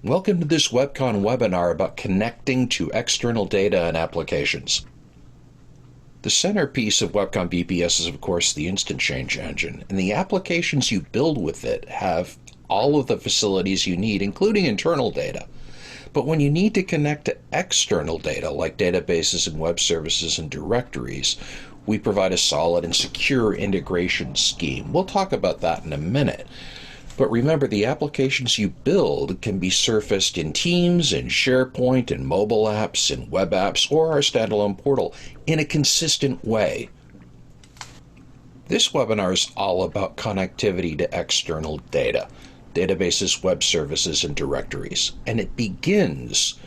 Welcome to this WEBCON webinar about connecting to external data and applications. The centerpiece of WEBCON BPS is, of course, the instant change engine, and the applications you build with it have all of the facilities you need, including internal data. But when you need to connect to external data, like databases and web services and directories, we provide a solid and secure integration scheme. We'll talk about that in a minute. But remember, the applications you build can be surfaced in Teams, in SharePoint, in mobile apps, in web apps, or our standalone portal in a consistent way. This webinar is all about connectivity to external data, databases, web services, and directories. And it begins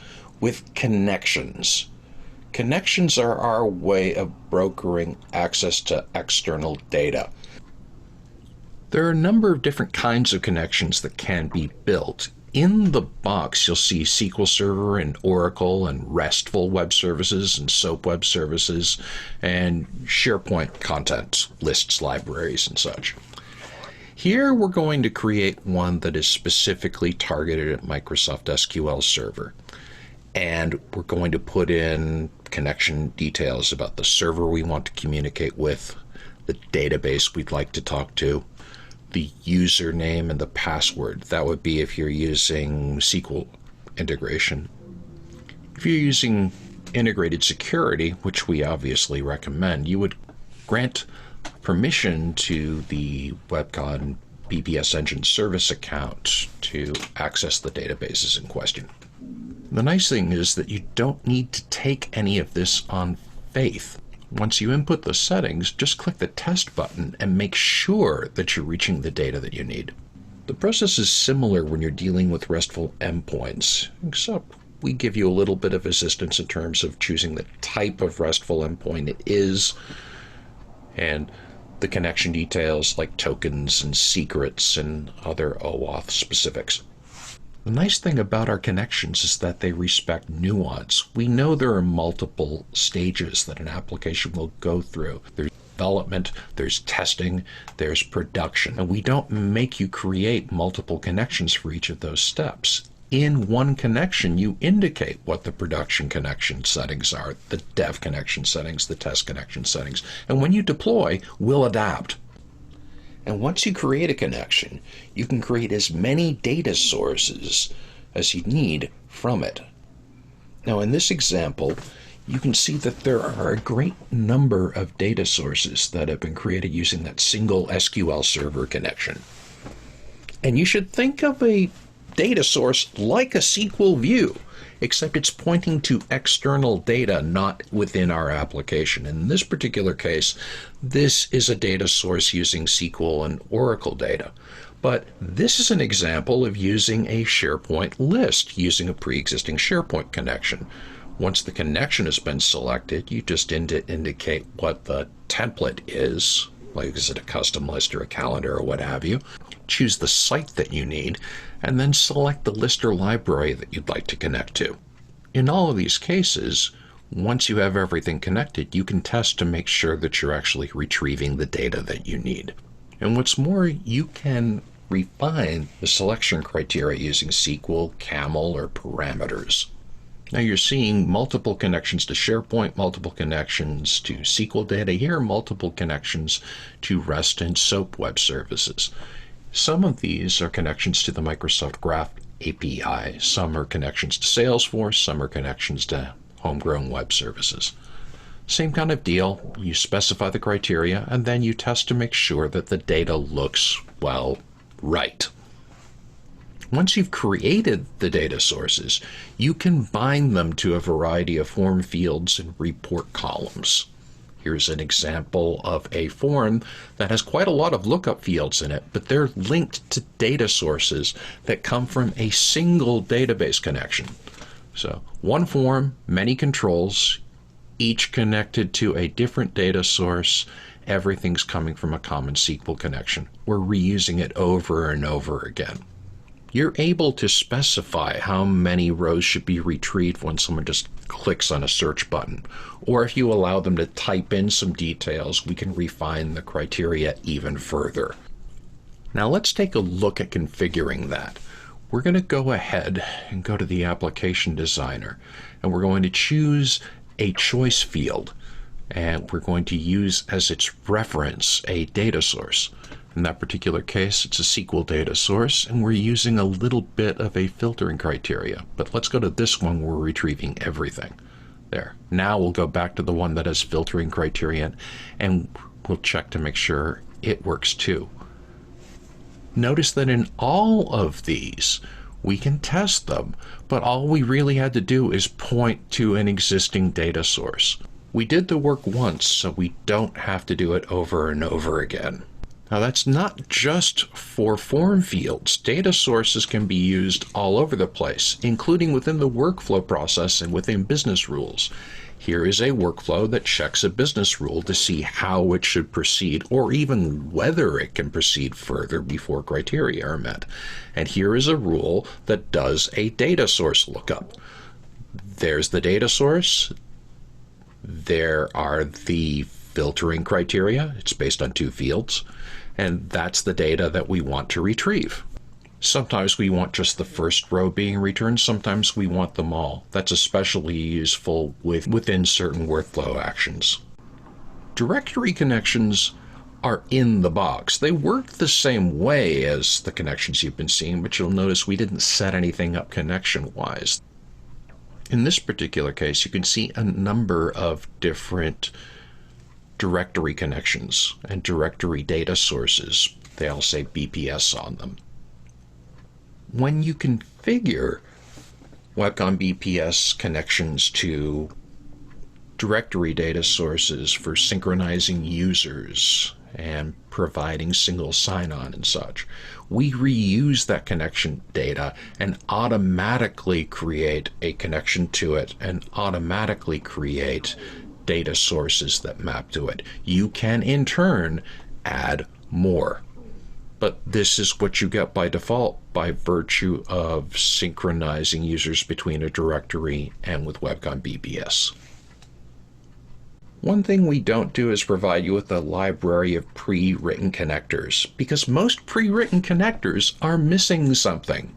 with connections. Connections are our way of brokering access to external data. There are a number of different kinds of connections that can be built. In the box, you'll see SQL Server and Oracle and RESTful web services and SOAP web services and SharePoint content lists, libraries, and such. Here we're going to create one that is specifically targeted at Microsoft SQL Server. And we're going to put in connection details about the server we want to communicate with, the database we'd like to talk to, the username and the password. That would be if you're using SQL integration. If you're using integrated security, which we obviously recommend, you would grant permission to the WEBCON BPS Engine service account to access the databases in question. The nice thing is that you don't need to take any of this on faith. Once you input the settings, just click the test button and make sure that you're reaching the data that you need. The process is similar when you're dealing with RESTful endpoints, except we give you a little bit of assistance in terms of choosing the type of RESTful endpoint it is, and the connection details like tokens and secrets and other OAuth specifics. The nice thing about our connections is that they respect nuance. We know there are multiple stages that an application will go through. There's development, there's testing, there's production, and we don't make you create multiple connections for each of those steps. In one connection, you indicate what the production connection settings are, the dev connection settings, the test connection settings, and when you deploy, we'll adapt. And once you create a connection, you can create as many data sources as you need from it. Now, in this example, you can see that there are a great number of data sources that have been created using that single SQL Server connection. And you should think of a data source like a SQL view, except it's pointing to external data, not within our application. In this particular case, this is a data source using SQL and Oracle data. But this is an example of using a SharePoint list, using a pre-existing SharePoint connection. Once the connection has been selected, you just indicate what the template is, like is it a custom list or a calendar or what have you. Choose the site that you need, and then select the list or library that you'd like to connect to. In all of these cases, once you have everything connected, you can test to make sure that you're actually retrieving the data that you need. And what's more, you can refine the selection criteria using SQL, CAML, or parameters. Now you're seeing multiple connections to SharePoint, multiple connections to SQL data here, multiple connections to REST and SOAP web services. Some of these are connections to the Microsoft Graph API. Some are connections to Salesforce. Some are connections to homegrown web services. Same kind of deal. You specify the criteria, and then you test to make sure that the data looks, well, right. Once you've created the data sources, you can bind them to a variety of form fields and report columns. Here's an example of a form that has quite a lot of lookup fields in it, but they're linked to data sources that come from a single database connection. So one form, many controls, each connected to a different data source. Everything's coming from a common SQL connection. We're reusing it over and over again. You're able to specify how many rows should be retrieved when someone just clicks on a search button. Or if you allow them to type in some details, we can refine the criteria even further. Now let's take a look at configuring that. we're going to go ahead and go to the application designer, and we're going to choose a choice field, and we're going to use as its reference a data source. In that particular case, it's a SQL data source, and we're using a little bit of a filtering criteria. But let's go to this one where we're retrieving everything. There. Now we'll go back to the one that has filtering criterion, and we'll check to make sure it works too. Notice that in all of these, we can test them, but all we really had to do is point to an existing data source. We did the work once, so we don't have to do it over and over again. Now that's not just for form fields. Data sources can be used all over the place, including within the workflow process and within business rules. Here is a workflow that checks a business rule to see how it should proceed, or even whether it can proceed further before criteria are met. And here is a rule that does a data source lookup. There's the data source. There are the filtering criteria. It's based on 2 fields. And that's the data that we want to retrieve. Sometimes we want just the first row being returned. Sometimes we want them all. That's especially useful within certain workflow actions. Directory connections are in the box. They work the same way as the connections you've been seeing, but you'll notice we didn't set anything up connection-wise. In this particular case, you can see a number of different directory connections and directory data sources. They all say BPS on them. When you configure WEBCON BPS connections to directory data sources for synchronizing users and providing single sign-on and such, we reuse that connection data and automatically create a connection to it and automatically create data sources that map to it. You can in turn add more. But this is what you get by default by virtue of synchronizing users between a directory and with WEBCON BPS. One thing we don't do is provide you with a library of pre-written connectors, because most pre-written connectors are missing something.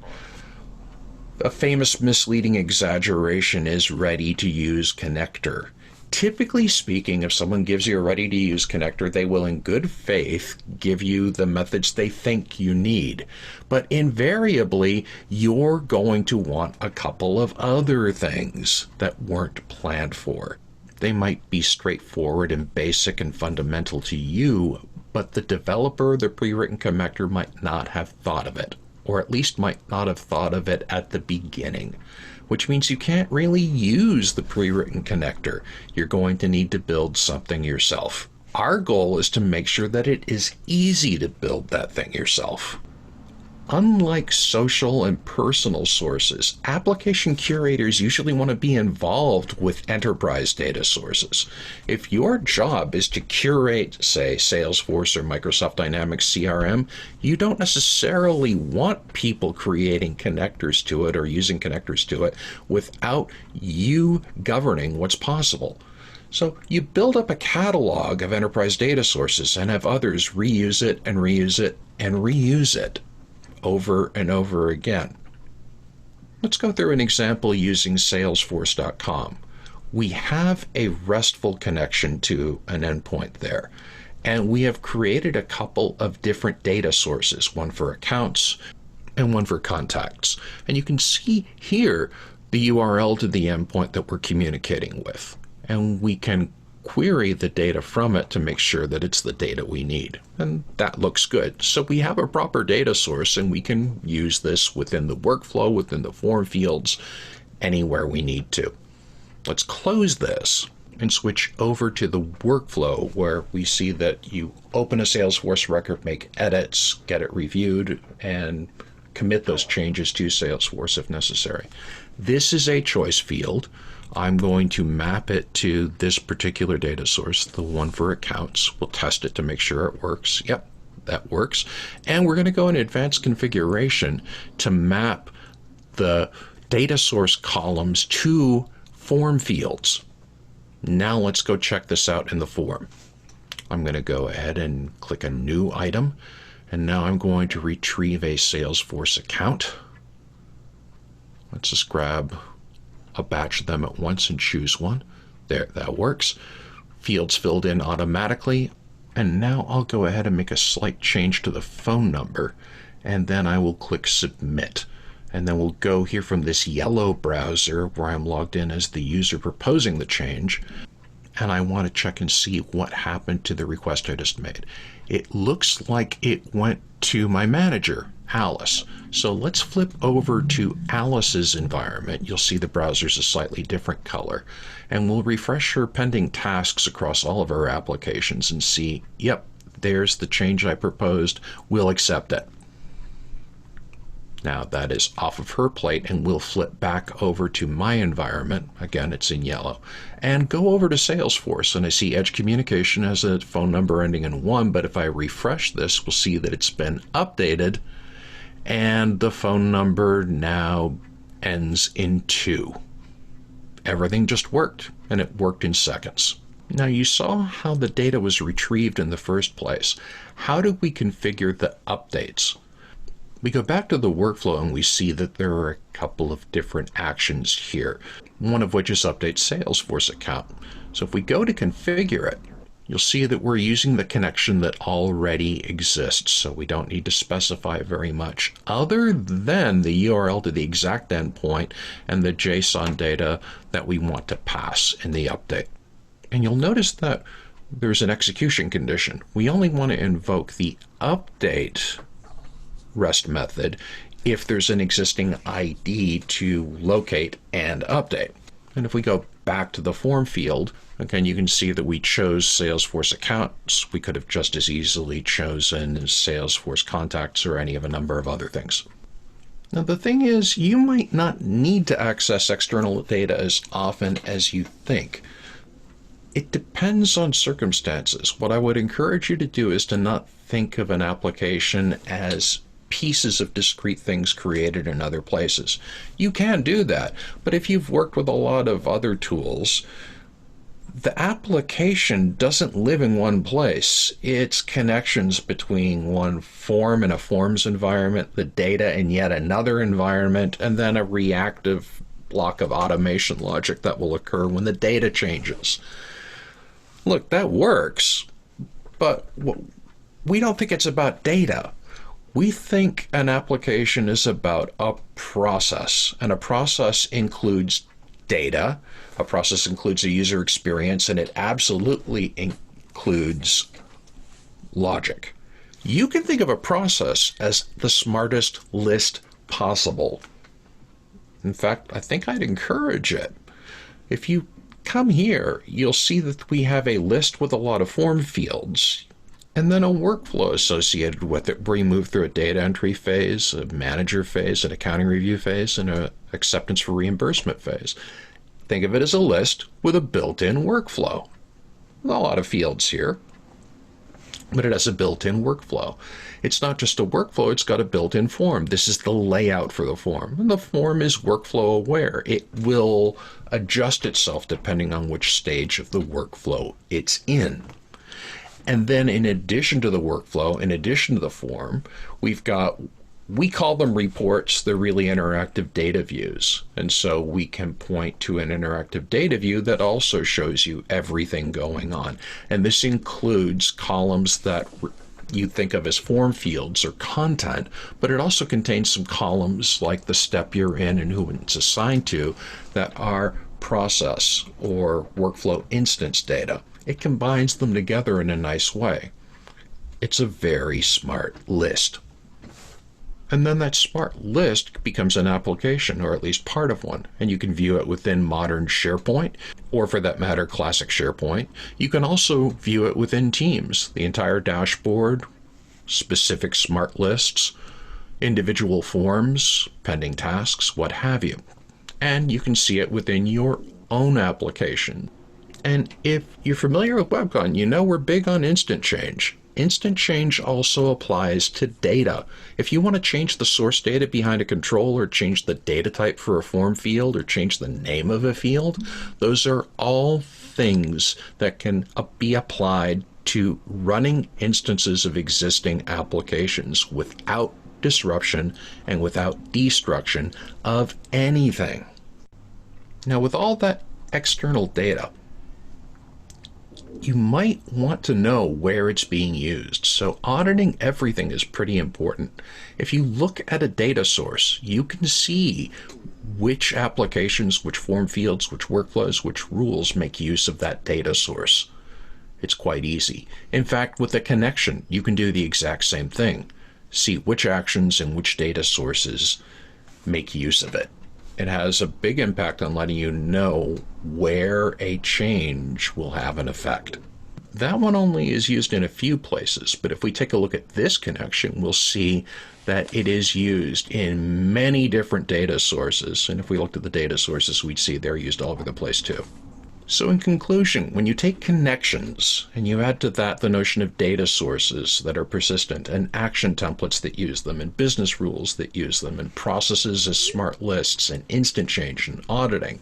A famous misleading exaggeration is ready-to-use connector. Typically speaking, if someone gives you a ready-to-use connector, they will in good faith give you the methods they think you need. But invariably, you're going to want a couple of other things that weren't planned for. They might be straightforward and basic and fundamental to you, but the developer of the pre-written connector might not have thought of it, or at least might not have thought of it at the beginning. Which means you can't really use the pre-written connector. You're going to need to build something yourself. Our goal is to make sure that it is easy to build that thing yourself. Unlike social and personal sources, application curators usually want to be involved with enterprise data sources. If your job is to curate, say, Salesforce or Microsoft Dynamics CRM, you don't necessarily want people creating connectors to it or using connectors to it without you governing what's possible. So you build up a catalog of enterprise data sources and have others reuse it and reuse it and reuse it over and over again. Let's go through an example using Salesforce.com. We have a RESTful connection to an endpoint there, and we have created a couple of different data sources, one for accounts and one for contacts. And you can see here the URL to the endpoint that we're communicating with, and we can query the data from it to make sure that it's the data we need. And that looks good. So we have a proper data source, and we can use this within the workflow, within the form fields, anywhere we need to. Let's close this and switch over to the workflow, where we see that you open a Salesforce record, make edits, get it reviewed, and commit those changes to Salesforce if necessary. This is a choice field. I'm going to map it to this particular data source, the one for accounts. We'll test it to make sure it works. Yep, that works. And we're going to go in advanced configuration to map the data source columns to form fields. Now let's go check this out in the form. I'm going to go ahead and click a new item. And now I'm going to retrieve a Salesforce account. Let's just grab a batch of them at once and choose one. There, that works. Fields filled in automatically. And now I'll go ahead and make a slight change to the phone number, and then I will click Submit. And then we'll go here from this yellow browser where I'm logged in as the user proposing the change, and I want to check and see what happened to the request I just made. It looks like it went to my manager, Alice. So let's flip over to Alice's environment. You'll see the browser's a slightly different color. And we'll refresh her pending tasks across all of our applications and see, yep, there's the change I proposed. We'll accept it. Now that is off of her plate, and we'll flip back over to my environment. Again, it's in yellow. And go over to Salesforce, and I see Edge Communication has a phone number ending in 1, but if I refresh this, we'll see that it's been updated, and the phone number now ends in 2. Everything just worked, and it worked in seconds. Now you saw how the data was retrieved in the first place. How do we configure the updates? We go back to the workflow and we see that there are a couple of different actions here, one of which is update Salesforce account. So if we go to configure it, you'll see that we're using the connection that already exists, so we don't need to specify very much other than the URL to the exact endpoint and the JSON data that we want to pass in the update. And you'll notice that there's an execution condition. We only want to invoke the update REST method if there's an existing ID to locate and update. And if we go back to the form field, again, you can see that we chose Salesforce accounts. We could have just as easily chosen Salesforce contacts or any of a number of other things. Now, the thing is, you might not need to access external data as often as you think. It depends on circumstances. What I would encourage you to do is to not think of an application as pieces of discrete things created in other places. You can do that, but if you've worked with a lot of other tools, the application doesn't live in one place. It's connections between one form and a forms environment, the data in yet another environment, and then a reactive block of automation logic that will occur when the data changes. Look, that works, but we don't think it's about data. We think an application is about a process, and a process includes data, a process includes a user experience, and it absolutely includes logic. You can think of a process as the smartest list possible. In fact, I think I'd encourage it. If you come here, you'll see that we have a list with a lot of form fields, and then a workflow associated with it where you move through a data entry phase, a manager phase, an accounting review phase, and an acceptance for reimbursement phase. Think of it as a list with a built-in workflow. A lot of fields here, but it has a built-in workflow. It's not just a workflow, it's got a built-in form. This is the layout for the form, and the form is workflow aware. It will adjust itself depending on which stage of the workflow it's in. And then in addition to the workflow, in addition to the form, we call them reports. They're really interactive data views. And so we can point to an interactive data view that also shows you everything going on. And this includes columns that you think of as form fields or content, but it also contains some columns like the step you're in and who it's assigned to that are process or workflow instance data. It combines them together in a nice way. It's a very smart list. And then that smart list becomes an application, or at least part of one, and you can view it within modern SharePoint, or for that matter, classic SharePoint. You can also view it within Teams, the entire dashboard, specific smart lists, individual forms, pending tasks, what have you. And you can see it within your own application. And if you're familiar with WEBCON, you know we're big on instant change. Instant change also applies to data. If you want to change the source data behind a control, or change the data type for a form field, or change the name of a field, those are all things that can be applied to running instances of existing applications without disruption and without destruction of anything. Now, with all that external data, you might want to know where it's being used. So auditing everything is pretty important. If you look at a data source, you can see which applications, which form fields, which workflows, which rules make use of that data source. It's quite easy. In fact, with a connection, you can do the exact same thing. See which actions and which data sources make use of it. It has a big impact on letting you know where a change will have an effect. That one only is used in a few places, but if we take a look at this connection, we'll see that it is used in many different data sources. And if we looked at the data sources, we'd see they're used all over the place too. So in conclusion, when you take connections and you add to that the notion of data sources that are persistent and action templates that use them and business rules that use them and processes as smart lists and instant change and auditing,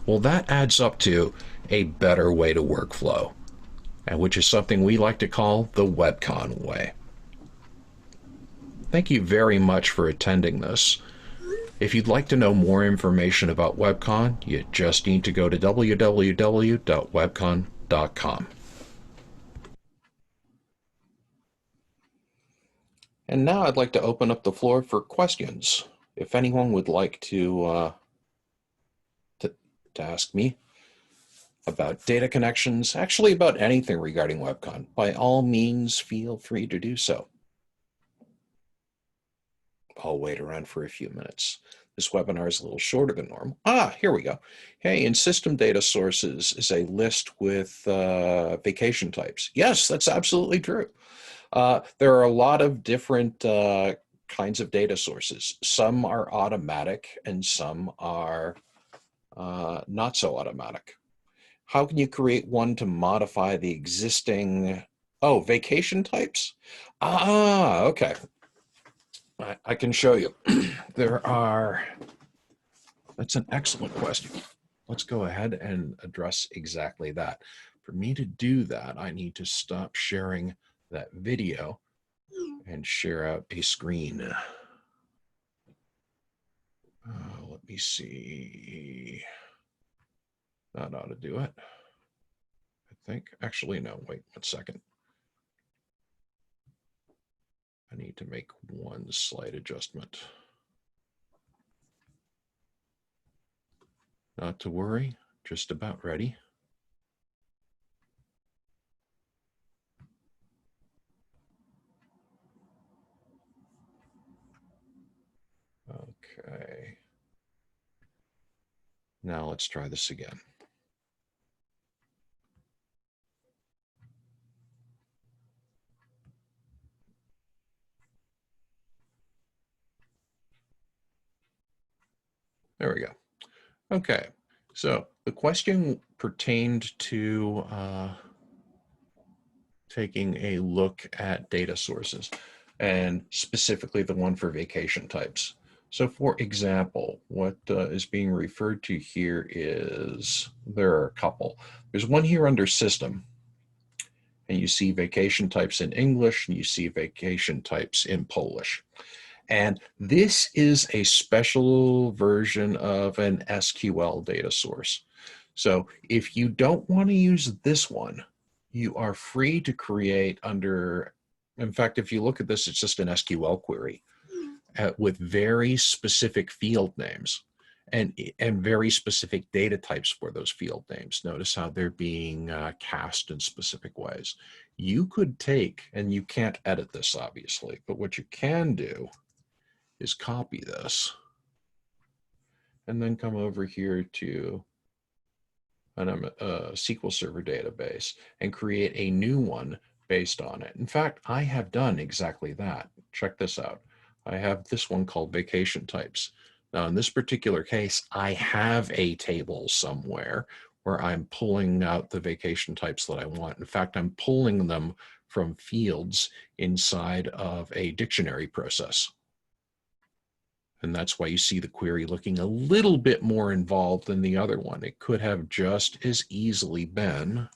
well, that adds up to a better way to workflow, and which is something we like to call the WEBCON way. Thank you very much for attending this. If you'd like to know more information about WEBCON, you just need to go to www.webcon.com. And now I'd like to open up the floor for questions. If anyone would like to ask me about data connections, actually about anything regarding WEBCON, by all means, feel free to do so. I'll wait around for a few minutes. This webinar is a little shorter than normal. Here we go. Hey, in system data sources is a list with vacation types. Yes, that's absolutely true. There are a lot of different kinds of data sources. Some are automatic and some are not so automatic. How can you create one to modify the existing, vacation types? Okay. I can show you. That's an excellent question. Let's go ahead and address exactly that. For me to do that, I need to stop sharing that video and share out a screen. Let me see. That ought to do it. I think. Actually, no, wait 1 second. I need to make one slight adjustment. Not to worry, just about ready. Okay. Now let's try this again. There we go. Okay, so the question pertained to taking a look at data sources, and specifically the one for vacation types. So for example, what is being referred to here is, there are a couple. There's one here under system, and you see vacation types in English, and you see vacation types in Polish. And this is a special version of an SQL data source. So if you don't want to use this one, you are free to create under, in fact, if you look at this, it's just an SQL query with very specific field names and very specific data types for those field names. Notice how they're being cast in specific ways. You could take, and you can't edit this obviously, but what you can do is copy this and then come over here to a SQL Server database and create a new one based on it. In fact, I have done exactly that. Check this out. I have this one called vacation types. Now, in this particular case, I have a table somewhere where I'm pulling out the vacation types that I want. In fact, I'm pulling them from fields inside of a dictionary process. And that's why you see the query looking a little bit more involved than the other one. It could have just as easily been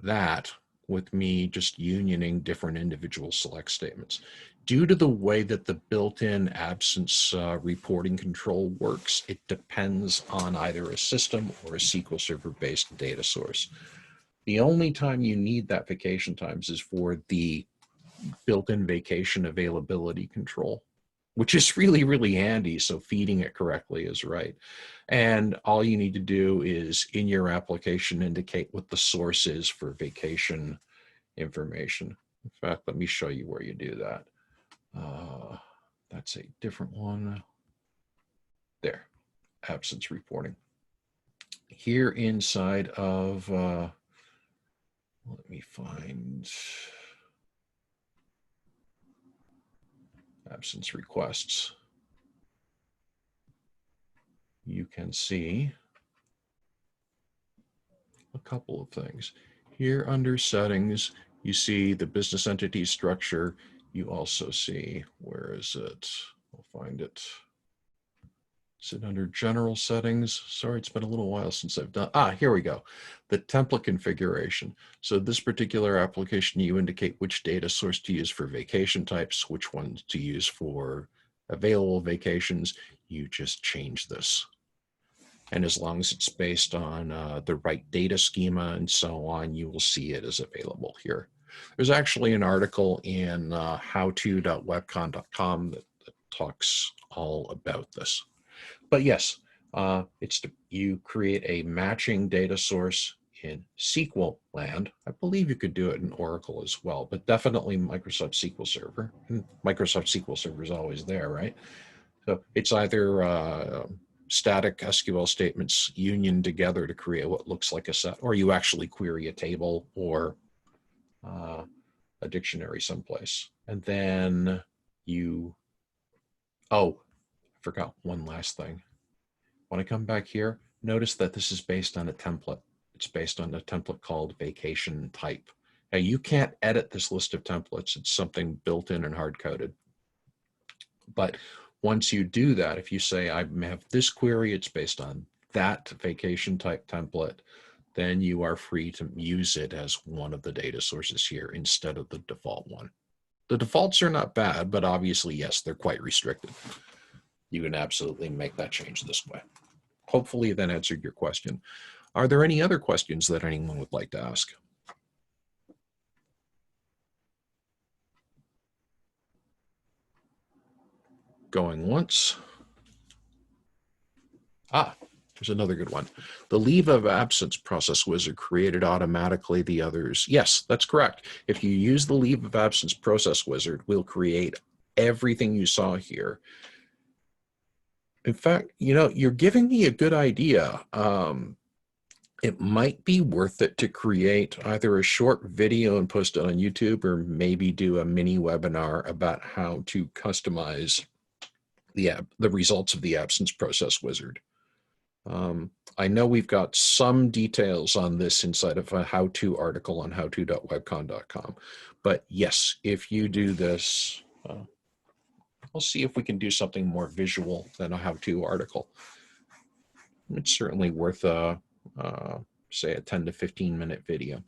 that with me just unioning different individual select statements. Due to the way that the built-in absence reporting control works, it depends on either a system or a SQL Server-based data source. The only time you need that vacation times is for the built-in vacation availability control, which is really, really handy. So feeding it correctly is right. And all you need to do is in your application indicate what the source is for vacation information. In fact, let me show you where you do that. That's a different one. There, absence reporting. Here inside of, let me find absence requests. You can see a couple of things. Here under settings, you see the business entity structure. You also see, where is it? I'll find it. Is it under general settings? Sorry, it's been a little while since I've done, here we go. The template configuration. So this particular application, you indicate which data source to use for vacation types, which ones to use for available vacations. You just change this. And as long as it's based on the right data schema and so on, you will see it as available here. There's actually an article in howto.webcon.com that talks all about this. But yes, you create a matching data source in SQL land. I believe you could do it in Oracle as well, but definitely Microsoft SQL Server. And Microsoft SQL Server is always there, right? So it's either static SQL statements union together to create what looks like a set, or you actually query a table or a dictionary someplace. And then you, I forgot one last thing. When I come back here, notice that this is based on a template. It's based on a template called vacation type. Now you can't edit this list of templates. It's something built in and hard-coded. But once you do that, if you say, I have this query, it's based on that vacation type template, then you are free to use it as one of the data sources here instead of the default one. The defaults are not bad, but obviously, yes, they're quite restricted. You can absolutely make that change this way. Hopefully that answered your question. Are there any other questions that anyone would like to ask? Going once. There's another good one. The leave of absence process wizard created automatically the others. Yes, that's correct. If you use the leave of absence process wizard, we'll create everything you saw here. In fact, you're giving me a good idea. It might be worth it to create either a short video and post it on YouTube, or maybe do a mini webinar about how to customize the results of the absence process wizard. I know we've got some details on this inside of a how-to article on howto.webcon.com, but yes, if you do this, I'll see if we can do something more visual than a how-to article. It's certainly worth say a 10 to 15 minute video.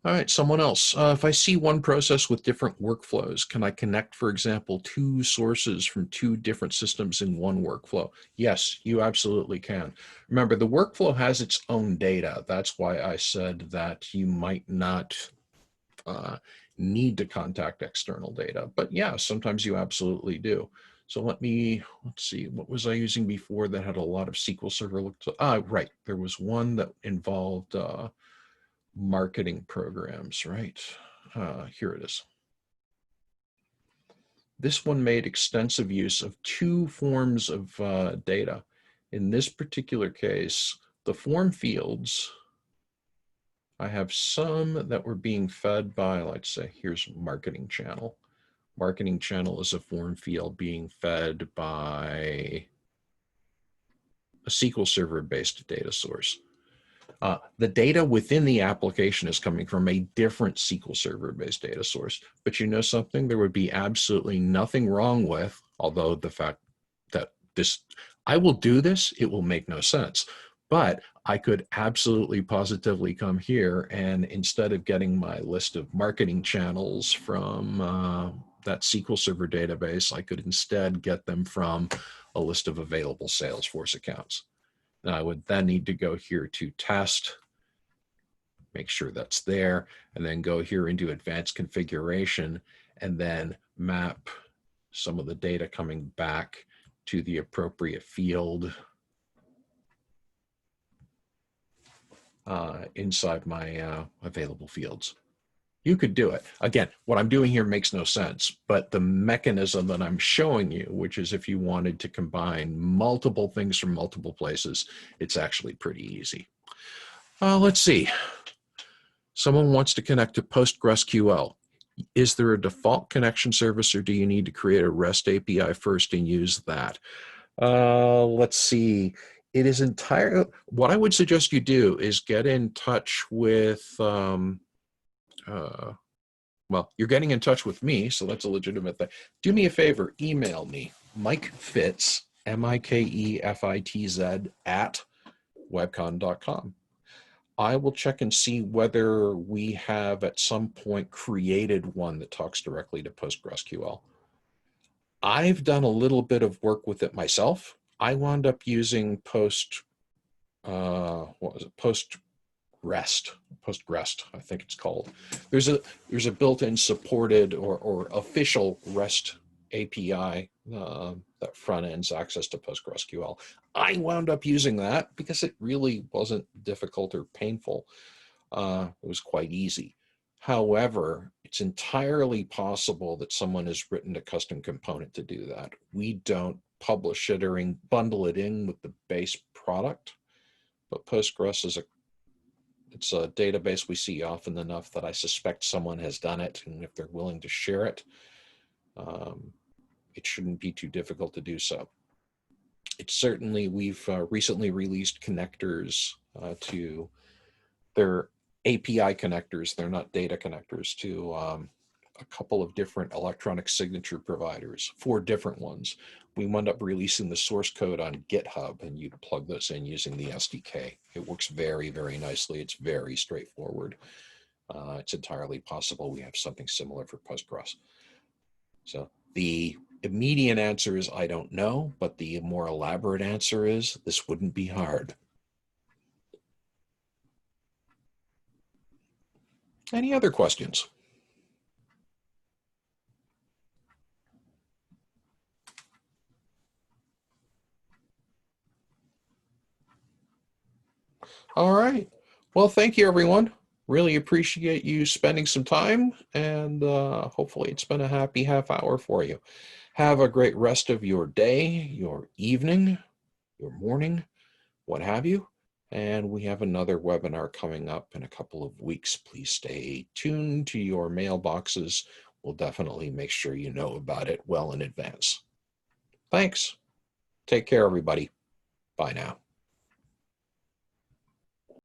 All right, someone else. If I see one process with different workflows, can I connect, for example, two sources from two different systems in one workflow? Yes, you absolutely can. Remember, the workflow has its own data. That's why I said that you might not need to contact external data. But yeah, sometimes you absolutely do. So let's see, what was I using before that had a lot of SQL Server? Right, there was one that involved marketing programs, right? Here it is. This one made extensive use of two forms of data. In this particular case, the form fields, I have some that were being fed by, let's say, here's marketing channel. Marketing channel is a form field being fed by a SQL Server-based data source. The data within the application is coming from a different SQL Server-based data source. But you know something? There would be absolutely nothing wrong with, although the fact that I will do this, it will make no sense. But I could absolutely positively come here, and instead of getting my list of marketing channels from that SQL Server database, I could instead get them from a list of available Salesforce accounts. Now I would then need to go here to test, make sure that's there, and then go here into advanced configuration, and then map some of the data coming back to the appropriate field inside my available fields. You could do it. Again, what I'm doing here makes no sense, but the mechanism that I'm showing you, which is if you wanted to combine multiple things from multiple places, it's actually pretty easy. Let's see. Someone wants to connect to PostgreSQL. Is there a default connection service, or do you need to create a REST API first and use that? Let's see. It is entirely, what I would suggest you do is get in touch with, well, you're getting in touch with me, so that's a legitimate thing. Do me a favor, email me, Mike Fitz, MikeFitz at webcon.com. I will check and see whether we have at some point created one that talks directly to PostgreSQL. I've done a little bit of work with it myself. I wound up using Postgrest, I think it's called. There's a built-in supported or official REST API that front ends access to PostgreSQL. I wound up using that because it really wasn't difficult or painful. It was quite easy. However, it's entirely possible that someone has written a custom component to do that. We don't publish it or bundle it in with the base product, but Postgres is it's a database we see often enough that I suspect someone has done it, and if they're willing to share it, it shouldn't be too difficult to do so. It's certainly, we've recently released connectors to their API connectors, they're not data connectors, to a couple of different electronic signature providers, 4 different ones. We wound up releasing the source code on GitHub, and you plug those in using the SDK. It works very, very nicely. It's very straightforward. It's entirely possible we have something similar for Postgres. So the immediate answer is I don't know, but the more elaborate answer is this wouldn't be hard. Any other questions? All right. Well, thank you, everyone. Really appreciate you spending some time, and hopefully it's been a happy half hour for you. Have a great rest of your day, your evening, your morning, what have you. And we have another webinar coming up in a couple of weeks. Please stay tuned to your mailboxes. We'll definitely make sure you know about it well in advance. Thanks. Take care, everybody. Bye now.